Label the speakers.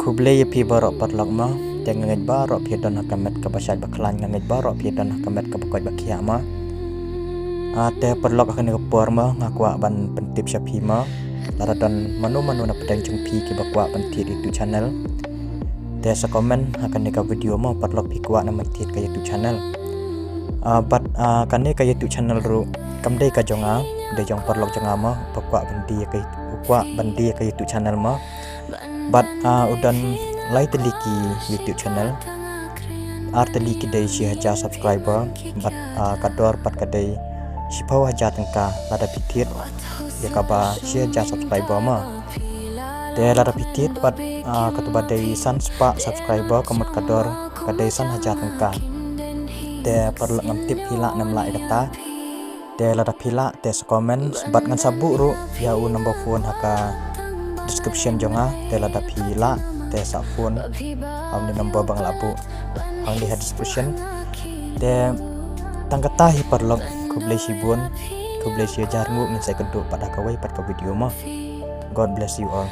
Speaker 1: kublay pi barok parlok ma teng ngait barok pi don hakamet ka basat baklan ngait barok pi don hakamet ka bakoi bakia ma te parlok akan ke por ma ngakwa ban pentip syapi ma laradon manu na pedang jengpi ki bakwa pentit itu channel te sa komen akan ka video ma parlok pi kwa na mentit ka YouTube channel kan ka YouTube channel ru kamdai ka jonga de jong parlok jonga ma bakwa bandi ka YouTube channel ma udan lai teliki YouTube channel teliki dai si haja subscriber kador pat kadai sipau haja tengka lada pitit ya kaba si haja subscriber ma de lada pitit pat katuba dai san spa subscriber kamat kador kadai san haja tengka de perlu ngamtip hila nam lai kata de lada pila de komen sebat ngan sabu ru ya number phone haka description jonga te lada pila te sa phone ang number bang labu ang di description te tangkata hi perlok kublai sibun kublai si jarngu min sai keduk pada kawai pada video mah. God bless you all.